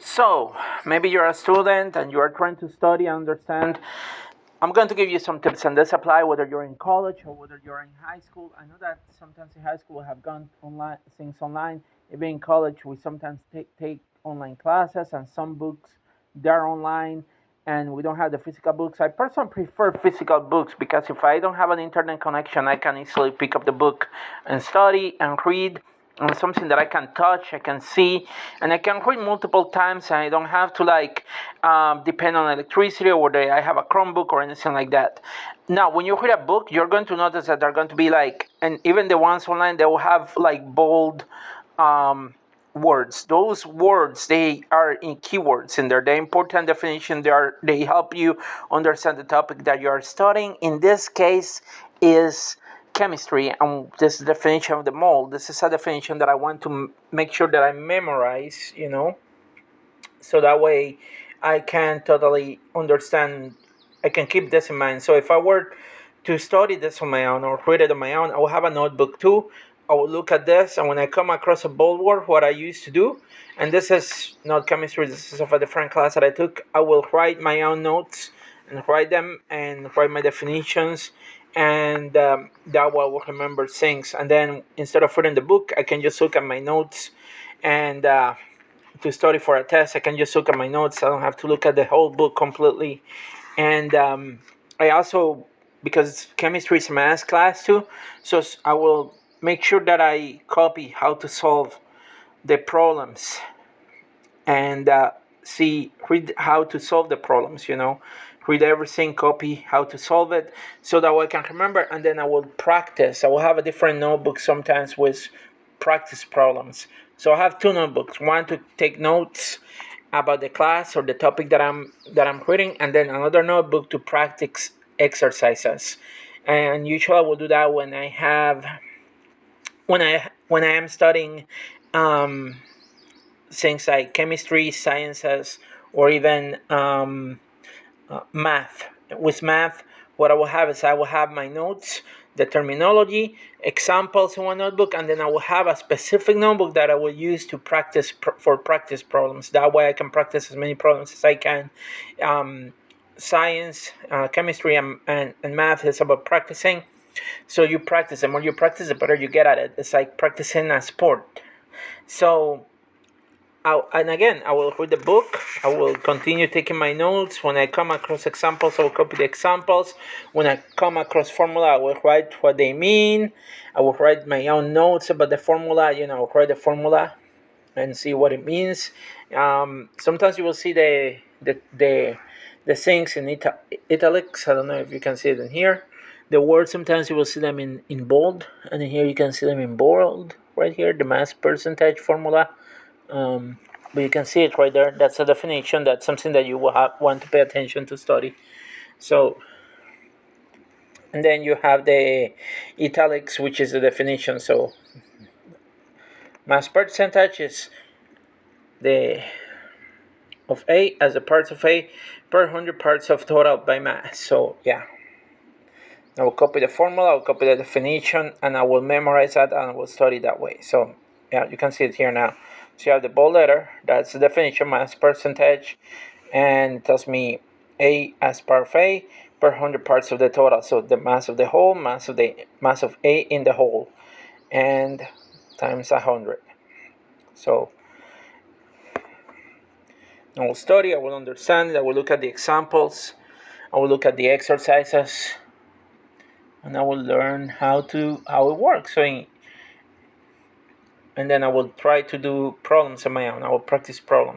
So, maybe you're a student and you are trying to study and understand. I'm going to give you some tips, and this apply whether you're in college or whether you're in high school. I know that sometimes in high school we have gone online, things online. Even in college, we sometimes take online classes, and some books they're online, and we don't have the physical books. I personally prefer physical books because if I don't have an internet connection, I can easily pick up the book and study and read on something that I can touch, I can see, and I can read multiple times, and I don't have to depend on electricity or whether I have a Chromebook or anything like that. Now, when you read a book, you're going to notice that they're going to be and even the ones online, they will have like bold um, words. Those words, they are in keywords in there. The important definition, they help you understand the topic that you are studying. In this case, is chemistry, and this definition of the mold. This is a definition that I want to make sure that I memorize, so that way I can totally understand. I can keep this in mind. So if I were to study this on my own or read it on my own, I will have a notebook too. I will look at this, and when I come across a bold word, what I used to do, and this is not chemistry, this is of a different class that I took, I will write my own notes and write them and write my definitions, and that way I will remember things. And then instead of reading the book, I can just look at my notes, and to study for a test, I can just look at my notes. I don't have to look at the whole book completely. And I also, because chemistry is a math class too, so I will make sure that I copy how to solve the problems, and read how to solve the problems, read everything, copy how to solve it, so that way I can remember, and then I will practice. I will have a different notebook sometimes with practice problems. So I have two notebooks, one to take notes about the class or the topic that I'm reading, and then another notebook to practice exercises. And usually I will do that when I am studying um, things like chemistry, sciences, or even math. With math, what I will have is I will have my notes, the terminology, examples in one notebook, and then I will have a specific notebook that I will use to practice for practice problems. That way I can practice as many problems as I can. Science, chemistry, and math is about practicing. So you practice, the more you practice, the better you get at it. It's like practicing a sport. So and again, I will read the book. I will continue taking my notes. When I come across examples, I will copy the examples. When I come across formula, I will write what they mean. I will write my own notes about the formula. I'll write the formula and see what it means. Sometimes you will see the things in italics. I don't know if you can see it in here. The words, sometimes you will see them in bold, and in here you can see them in bold. Right here, the mass percentage formula. But you can see it right there. That's a definition. That's something that you will want to pay attention to study. So, and then you have the italics, which is the definition. So, mass percentage is the of A as the parts of A per 100 parts of total by mass. So, yeah. I will copy the formula, I will copy the definition, and I will memorize that, and I will study that way. So, yeah, you can see it here now. So you have the bold letter, that's the definition, mass percentage, and it tells me A as part of A per 100 parts of the total. So the mass of the whole, mass of A in the whole, and times 100. So I will study, I will understand, I will look at the examples, I will look at the exercises, and I will learn how it works. And then I will try to do problems on my own. I will practice problems.